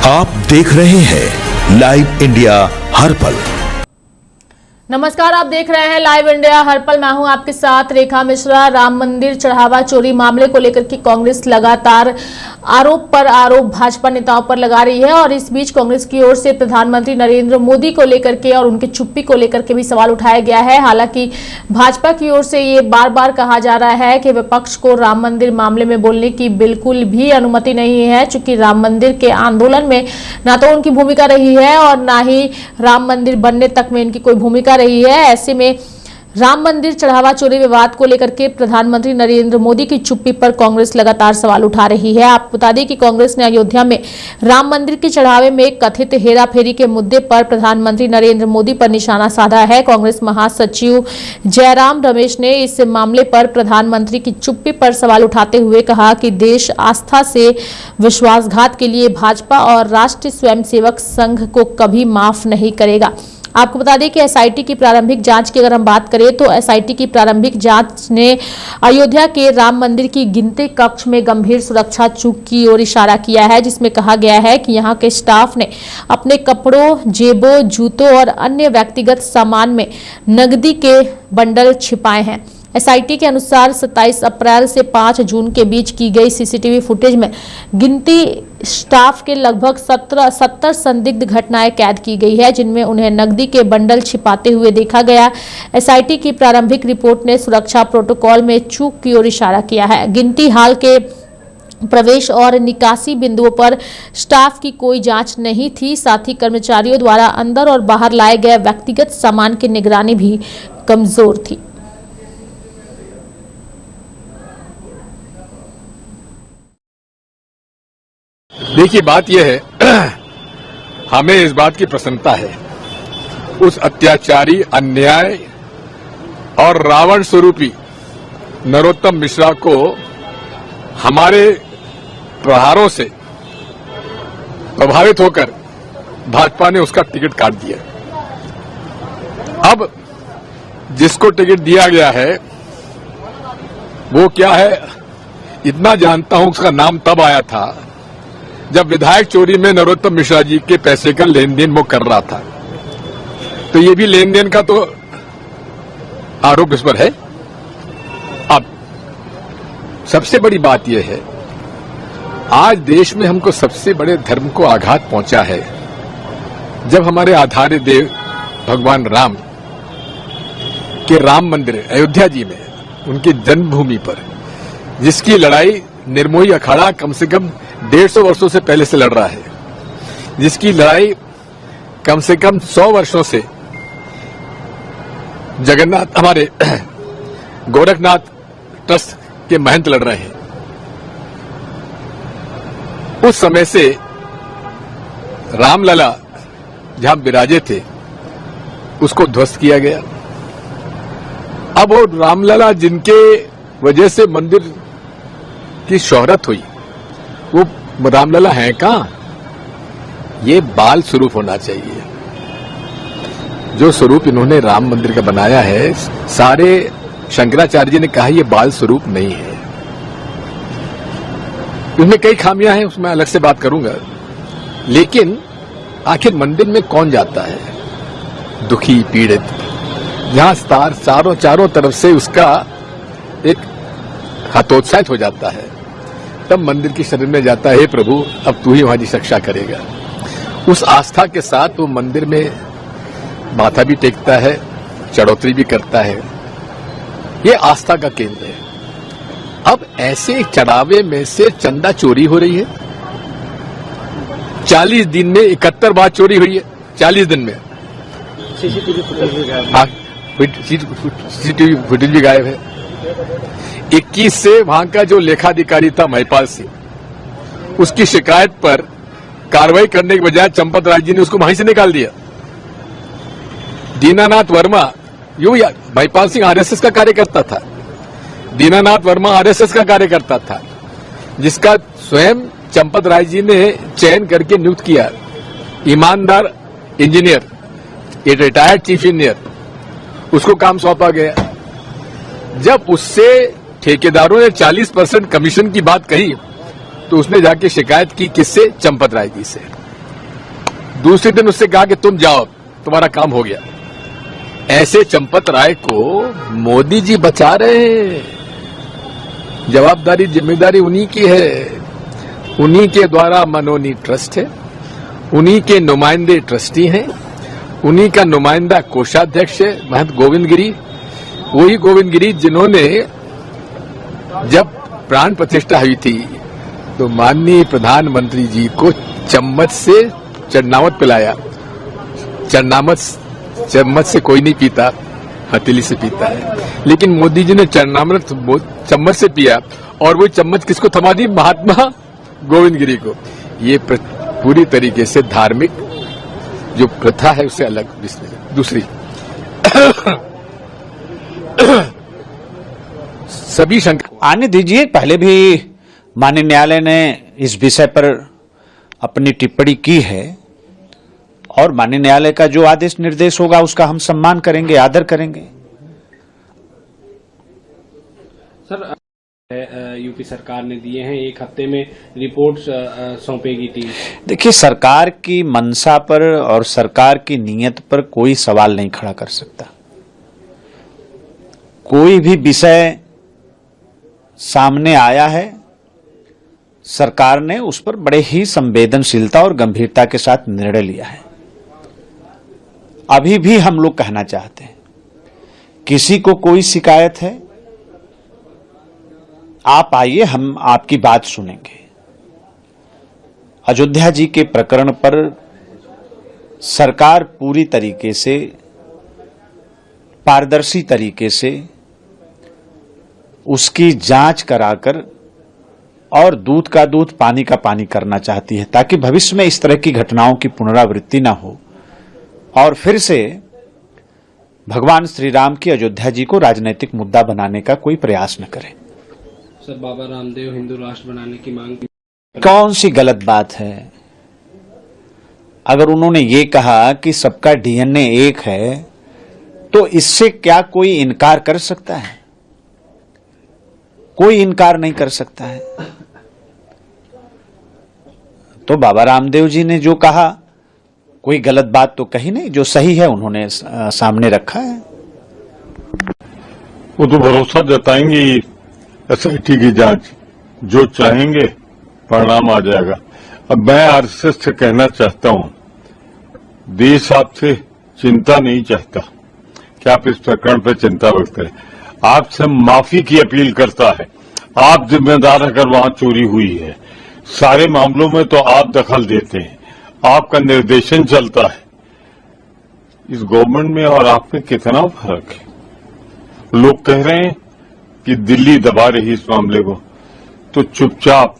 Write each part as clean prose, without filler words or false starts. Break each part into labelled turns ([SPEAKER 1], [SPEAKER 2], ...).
[SPEAKER 1] आप देख रहे हैं लाइव इंडिया हर पल।
[SPEAKER 2] नमस्कार, आप देख रहे हैं लाइव इंडिया हर पल। मैं हूं आपके साथ रेखा मिश्रा। राम मंदिर चढ़ावा चोरी मामले को लेकर के कांग्रेस लगातार आरोप पर आरोप भाजपा नेताओं पर लगा रही है और इस बीच कांग्रेस की ओर से प्रधानमंत्री नरेंद्र मोदी को लेकर के और उनके चुप्पी को लेकर के भी सवाल उठाया गया है। हालांकि भाजपा की ओर से ये बार बार कहा जा रहा है कि विपक्ष को राम मंदिर मामले में बोलने की बिल्कुल भी अनुमति नहीं है, चूंकि राम मंदिर के आंदोलन में ना तो उनकी भूमिका रही है और ना ही राम मंदिर बनने तक में इनकी कोई भूमिका रही है। ऐसे में राम मंदिर चढ़ावा चोरी विवाद को लेकर के प्रधानमंत्री नरेंद्र मोदी की चुप्पी पर कांग्रेस लगातार सवाल उठा रही है। आपको बता दें कि कांग्रेस ने अयोध्या में राम मंदिर के चढ़ावे में कथित हेराफेरी के मुद्दे पर प्रधानमंत्री नरेंद्र मोदी पर निशाना साधा है। कांग्रेस महासचिव जयराम रमेश ने इस मामले पर प्रधानमंत्री की चुप्पी पर सवाल उठाते हुए कहा कि देश आस्था से विश्वासघात के लिए भाजपा और राष्ट्रीय स्वयंसेवक संघ को कभी माफ नहीं करेगा। आपको बता दें कि एसआईटी की प्रारंभिक जांच की अगर हम बात करें तो एसआईटी की प्रारंभिक जांच ने अयोध्या के राम मंदिर की गिनती कक्ष में गंभीर सुरक्षा चूक की ओर इशारा किया है, जिसमें कहा गया है कि यहां के स्टाफ ने अपने कपड़ों, जेबों, जूतों और अन्य व्यक्तिगत सामान में नकदी के बंडल छिपाए हैं। एसआईटी के अनुसार 27 अप्रैल से 5 जून के बीच की गई सीसीटीवी फुटेज में गिनती स्टाफ के लगभग 70 संदिग्ध घटनाएं कैद की गई है, जिनमें उन्हें नकदी के बंडल छिपाते हुए देखा गया। एसआईटी की प्रारंभिक रिपोर्ट ने सुरक्षा प्रोटोकॉल में चूक की ओर इशारा किया है। गिनती हाल के प्रवेश और निकासी बिंदुओं पर स्टाफ की कोई जांच नहीं थी। साथ ही कर्मचारियों द्वारा अंदर और बाहर लाए गए व्यक्तिगत सामान की निगरानी भी कमजोर थी।
[SPEAKER 3] देखिए, बात यह है, हमें इस बात की प्रसन्नता है उस अत्याचारी, अन्याय और रावण स्वरूपी नरोत्तम मिश्रा को हमारे प्रहारों से प्रभावित होकर भाजपा ने उसका टिकट काट दिया। अब जिसको टिकट दिया गया है वो क्या है, इतना जानता हूं, उसका नाम तब आया था जब विधायक चोरी में नरोत्तम मिश्रा जी के पैसे का लेन देन वो कर रहा था। तो ये भी लेन देन का तो आरोप इस पर है। अब सबसे बड़ी बात यह है, आज देश में हमको सबसे बड़े धर्म को आघात पहुंचा है जब हमारे आधार्य देव भगवान राम के राम मंदिर अयोध्या जी में, उनकी जन्मभूमि पर, जिसकी लड़ाई निर्मोही अखाड़ा कम से कम 150 वर्षों से पहले से लड़ रहा है, जिसकी लड़ाई कम से कम 100 वर्षों से जगन्नाथ, हमारे गोरखनाथ ट्रस्ट के महंत लड़ रहे हैं, उस समय से रामलला जहां विराजे थे उसको ध्वस्त किया गया। अब वो रामलला जिनके वजह से मंदिर की शोहरत हुई, वो रामलला है कहां? ये बाल स्वरूप होना चाहिए। जो स्वरूप इन्होंने राम मंदिर का बनाया है, सारे शंकराचार्य जी ने कहा ये बाल स्वरूप नहीं है। उसमें कई खामियां हैं, उसमें अलग से बात करूंगा। लेकिन आखिर मंदिर में कौन जाता है? दुखी, पीड़ित, जहां चारों तरफ से उसका एक हतोत्साहित हो जाता है, तब मंदिर की शरण में जाता है, हे प्रभु अब तू ही हमारी रक्षा करेगा। उस आस्था के साथ वो मंदिर में माथा भी टेकता है, चढ़ोतरी भी करता है। ये आस्था का केंद्र है। अब ऐसे चढ़ावे में से चंदा चोरी हो रही है। 40 दिन में 71 बार चोरी हुई है। 40 दिन में सीसीटीवी फुटेज भी गायब है। 21 से वहां का जो लेखाधिकारी था महिपाल सिंह, उसकी शिकायत पर कार्रवाई करने के बजाय चंपत राय जी ने उसको वहीं से निकाल दिया। दीनानाथ वर्मा, महिपाल सिंह आरएसएस का कार्यकर्ता था, दीनानाथ वर्मा आरएसएस का कार्यकर्ता था, जिसका स्वयं चंपत राय जी ने चयन करके नियुक्त किया। ईमानदार इंजीनियर, ये रिटायर्ड चीफ इंजीनियर, उसको काम सौंपा गया। जब उससे ठेकेदारों ने 40% कमीशन की बात कही तो उसने जाके शिकायत की, किससे? चंपत राय जी से। दूसरे दिन उससे कहा कि तुम जाओ, तुम्हारा काम हो गया। ऐसे चंपत राय को मोदी जी बचा रहे हैं। जवाबदारी जिम्मेदारी उन्हीं की है। उन्हीं के द्वारा मनोनी ट्रस्ट है, उन्हीं के नुमाइंदे ट्रस्टी हैं, उन्हीं का नुमाइंदा कोषाध्यक्ष है महंत गोविंद गिरी। वही गोविंद गिरी जिन्होंने जब प्राण प्रतिष्ठा हुई थी तो माननीय प्रधानमंत्री जी को चम्मच से चरनामत पिलाया। चम्मच से कोई नहीं पीता, हथेली से पीता है, लेकिन मोदी जी ने चरनामत चम्मच से पिया और वो चम्मच किसको थमा दी? महात्मा गोविंद गिरी को। ये पूरी तरीके से धार्मिक जो प्रथा है उससे अलग। दूसरी सभी शंका
[SPEAKER 4] आने दीजिए। पहले भी माननीय न्यायालय ने इस विषय पर अपनी टिप्पणी की है और माननीय न्यायालय का जो आदेश निर्देश होगा उसका हम सम्मान करेंगे, आदर करेंगे।
[SPEAKER 5] सर, यूपी सरकार ने दिए हैं, 1 हफ्ते में रिपोर्ट सौंपेगी टीम।
[SPEAKER 4] देखिए, सरकार की मंशा पर और सरकार की नीयत पर कोई सवाल नहीं खड़ा कर सकता। कोई भी विषय सामने आया है, सरकार ने उस पर बड़े ही संवेदनशीलता और गंभीरता के साथ निर्णय लिया है। अभी भी हम लोग कहना चाहते हैं, किसी को कोई शिकायत है, आप आइए, हम आपकी बात सुनेंगे। अयोध्या जी के प्रकरण पर सरकार पूरी तरीके से, पारदर्शी तरीके से उसकी जांच कराकर और दूध का दूध, पानी का पानी करना चाहती है, ताकि भविष्य में इस तरह की घटनाओं की पुनरावृत्ति ना हो और फिर से भगवान श्री राम की अयोध्या जी को राजनीतिक मुद्दा बनाने का कोई प्रयास न करें।
[SPEAKER 5] सर, बाबा रामदेव हिंदू राष्ट्र बनाने की मांग
[SPEAKER 4] कौन सी गलत बात है? अगर उन्होंने ये कहा कि सबका डीएनए एक है, तो इससे क्या कोई इनकार कर सकता है? कोई इनकार नहीं कर सकता है। तो बाबा रामदेव जी ने जो कहा, कोई गलत बात तो कही नहीं, जो सही है उन्होंने सामने रखा है।
[SPEAKER 6] वो तो भरोसा जताएंगे एसआईटी की जांच, जो चाहेंगे परिणाम आ जाएगा। अब मैं आरएसएस से कहना चाहता हूं, देश आपसे चिंता नहीं चाहता कि आप इस प्रकरण पर चिंता व्यक्त करें। आपसे माफी की अपील करता है। आप जिम्मेदार अगर वहां चोरी हुई है, सारे मामलों में तो आप दखल देते हैं, आपका निर्देशन चलता है। इस गवर्नमेंट में और आप में कितना फर्क है। लोग कह रहे हैं कि दिल्ली दबा रही इस मामले को, तो चुपचाप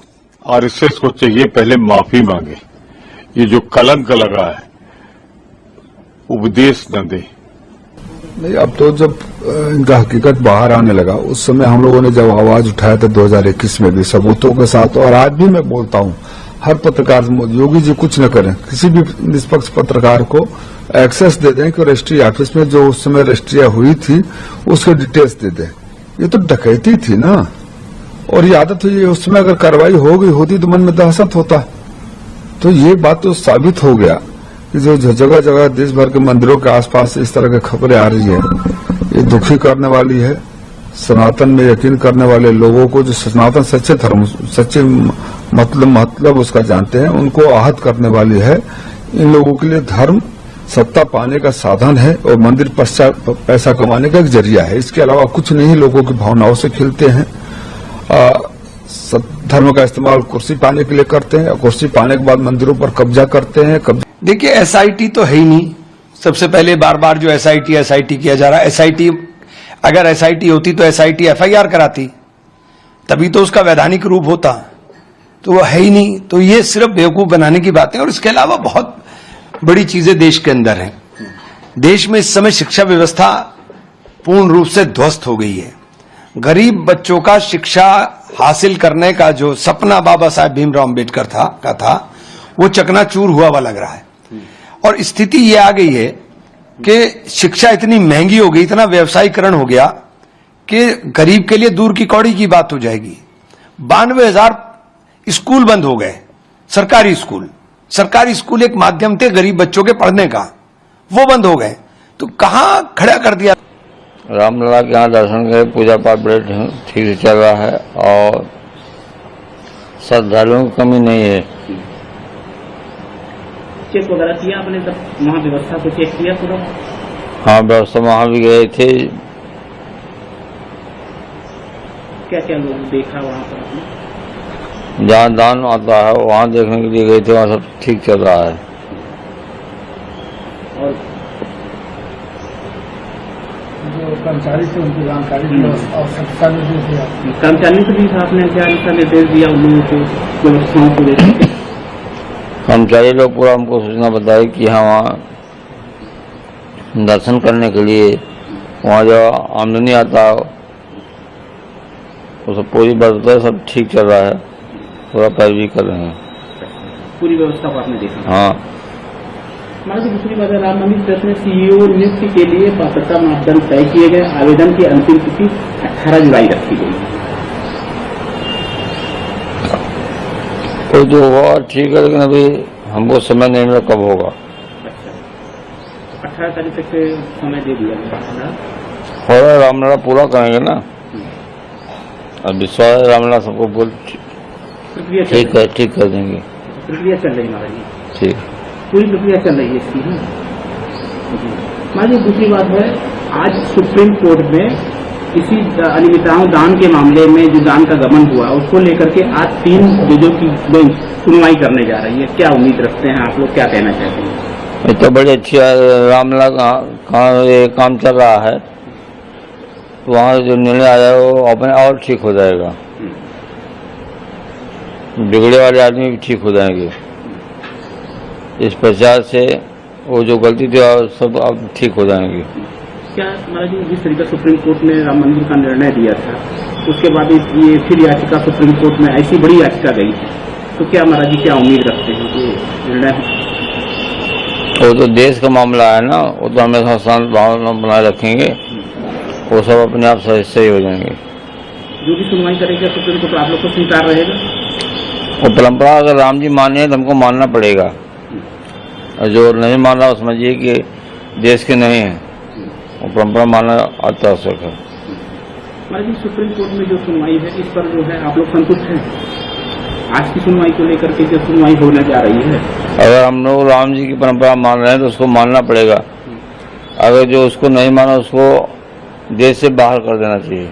[SPEAKER 6] आरएसएस को चाहिए पहले माफी मांगे। ये जो कलंक लगा है, उपदेश न दे।
[SPEAKER 7] नहीं, अब तो जब इनका हकीकत बाहर आने लगा, उस समय हम लोगों ने जब आवाज उठाया था 2021 में भी सबूतों के साथ, और आज भी मैं बोलता हूं, हर पत्रकार, योगी जी कुछ न करें, किसी भी निष्पक्ष पत्रकार को एक्सेस दे दें कि रजिस्ट्री ऑफिस में जो उस समय रजिस्ट्रिया हुई थी उसके डिटेल्स दे दें। ये तो डकैती थी ना, और ये आदत हुई, उस समय अगर कार्रवाई हो गई होती तो मन में दहशत होता। तो ये बात तो साबित हो गया कि जो जगह जगह देश भर के मंदिरों के आसपास इस तरह की खबरें आ रही है, ये दुखी करने वाली है। सनातन में यकीन करने वाले लोगों को, जो सनातन सच्चे धर्म, सच्चे मतलब उसका जानते हैं, उनको आहत करने वाली है। इन लोगों के लिए धर्म सत्ता पाने का साधन है और मंदिर पैसा कमाने का एक जरिया है। इसके अलावा कुछ नहीं। लोगों की भावनाओं से खेलते हैं। धर्म का इस्तेमाल कुर्सी पाने के लिए करते हैं और कुर्सी पाने के बाद मंदिरों पर कब्जा करते हैं।
[SPEAKER 8] देखिए, एसआईटी तो है ही नहीं। सबसे पहले बार बार जो एसआईटी किया जा रहा है, एसआईटी अगर एसआईटी होती तो एसआईटी एफआईआर कराती, तभी तो उसका वैधानिक रूप होता। तो वो है ही नहीं। तो ये सिर्फ बेवकूफ बनाने की बातें, और इसके अलावा बहुत बड़ी चीजें देश के अंदर हैं। देश में इस समय शिक्षा व्यवस्था पूर्ण रूप से ध्वस्त हो गई है। गरीब बच्चों का शिक्षा हासिल करने का जो सपना बाबा साहेब भीमराव अम्बेडकर का था, वो चकनाचूर हुआ हुआ लग रहा है। और स्थिति ये आ गई है कि शिक्षा इतनी महंगी हो गई, इतना व्यवसायीकरण हो गया कि गरीब के लिए दूर की कौड़ी की बात हो जाएगी। 92,000 स्कूल बंद हो गए, सरकारी स्कूल। सरकारी स्कूल एक माध्यम थे गरीब बच्चों के पढ़ने का, वो बंद हो गए। तो कहां खड़ा कर दिया।
[SPEAKER 9] रामलला के यहाँ दर्शन करे, पूजा पाठ बड़े ठीक से चल रहा है और श्रद्धालुओं की कमी नहीं है।
[SPEAKER 5] चेक वगैरह किया आपने, तब वहाँ व्यवस्था को चेक किया पूरा?
[SPEAKER 9] हाँ, व्यवस्था वहाँ भी गए थे।
[SPEAKER 5] क्या क्या लोग देखा वहाँ पर आपने?
[SPEAKER 9] जहाँ दान आता है वहाँ देखने के लिए गए थे, वहाँ सब ठीक चल रहा है।
[SPEAKER 5] और
[SPEAKER 10] जो कर्मचारी थे उनकी जानकारी आवश्यकता निर्देश दिया,
[SPEAKER 5] कर्मचारियों को भी आपने क्या निर्देश दिया उन लोगों को व्यवस्थाओं को लेकर?
[SPEAKER 9] कर्मचारी लोग पूरा हमको सूचना बताई कि हाँ वहाँ दर्शन करने के लिए वहाँ जो आमदनी आता है वो सब पूरी व्यवस्था सब ठीक चल रहा है, पूरा पैरवी कर रहे हैं।
[SPEAKER 5] पूरी व्यवस्था को आपने देखा?
[SPEAKER 9] हाँ।
[SPEAKER 5] हमारी दूसरी बात है, राम मंदिर ट्रस्ट में सीईओ नियुक्ति के लिए पात्रता मापदंड तय किए गए। आवेदन की अंतिम तिथि 18 जुलाई रखी गई।
[SPEAKER 9] तो जो हुआ ठीक है, लेकिन अभी हमको समय नहीं मिला कब होगा।
[SPEAKER 5] 18 तारीख तक समय दे दिया गया।
[SPEAKER 9] हो रहा है, रामलला पूरा करेंगे ना। अब विश्वास है रामलला सबको बोल ठीक कर देंगे।
[SPEAKER 5] प्रक्रिया चल रही है महाराज जी?
[SPEAKER 9] ठीक,
[SPEAKER 5] पूरी प्रक्रिया चल रही है इसकी। महाराज जी दूसरी बात है, आज सुप्रीम कोर्ट में किसी अनियमितताओं दान के मामले में जो दान का गमन हुआ उसको लेकर के आज 3 जजों की बेंच सुनवाई करने जा रही है। क्या उम्मीद रखते हैं आप लोग, क्या कहना चाहते हैं?
[SPEAKER 9] ये तो बड़ी अच्छी रामलला का ये काम चल रहा है, तो वहाँ जो निर्णय आया वो अपने और ठीक हो जाएगा। बिगड़े वाले आदमी भी ठीक हो जाएंगे। इस प्रचार से वो जो गलती थी सब अब ठीक हो जाएंगे।
[SPEAKER 5] क्या महाराज जी जिस तरीके सुप्रीम कोर्ट ने राम मंदिर का निर्णय दिया था, उसके बाद ये फिर याचिका सुप्रीम कोर्ट में ऐसी बड़ी याचिका गई है, तो क्या महाराज जी क्या उम्मीद रखते हैं कि निर्णय?
[SPEAKER 9] वो तो देश का मामला है ना, वो तो हमेशा शांत भावना बनाए रखेंगे, वो सब अपने आप सही हो जाएंगे।
[SPEAKER 5] जो भी सुनवाई करेगा सुप्रीम कोर्ट आप लोग को स्वीकार रहेगा?
[SPEAKER 9] वो परंपरा अगर राम जी माने तो हमको मानना पड़ेगा, और जो नहीं मान रहा समझिए कि देश के नहीं है, वो परंपरा मानना अत्यावश्यक है।
[SPEAKER 5] महाराज जी सुप्रीम कोर्ट में जो सुनवाई है इस पर जो है आप लोग संतुष्ट हैं? आज की सुनवाई को लेकर के जो सुनवाई होने जा रही है,
[SPEAKER 9] अगर हम लोग राम जी की परंपरा मान रहे हैं तो उसको मानना पड़ेगा। अगर जो उसको नहीं माना उसको देश से बाहर कर देना चाहिए।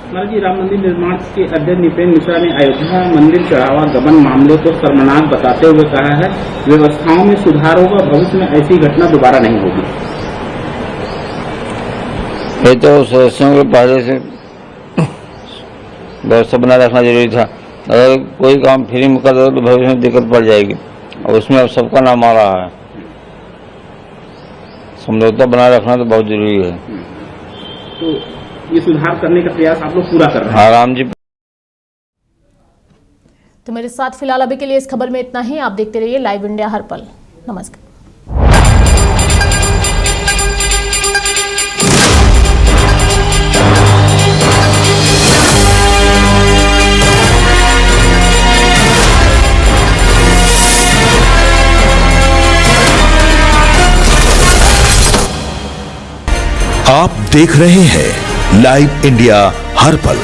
[SPEAKER 5] महाराज जी राम मंदिर निर्माण के अध्यक्ष नृपेंद्र मिश्रा ने अयोध्या मंदिर चढ़ावा गबन मामले को शर्मनाक बताते हुए कहा है व्यवस्थाओं में सुधार होगा, भविष्य में ऐसी घटना दोबारा नहीं होगी।
[SPEAKER 9] ये तो सदस्यों के पहले से व्यवस्था बनाए रखना जरूरी था। अगर कोई काम फ्री में कर दो तो भविष्य में दिक्कत पड़ जाएगी, और उसमें अब सबका नाम आ रहा है। समझौता बनाए रखना तो बहुत जरूरी है।
[SPEAKER 5] तो ये सुधार करने का प्रयास आप लोग पूरा कर रहे हैं?
[SPEAKER 9] हाँ राम जी।
[SPEAKER 2] तो मेरे साथ फिलहाल अभी के लिए इस खबर में इतना ही। आप देखते रहिए लाइव इंडिया हर पल। नमस्कार।
[SPEAKER 1] आप देख रहे हैं लाइव इंडिया हर पल।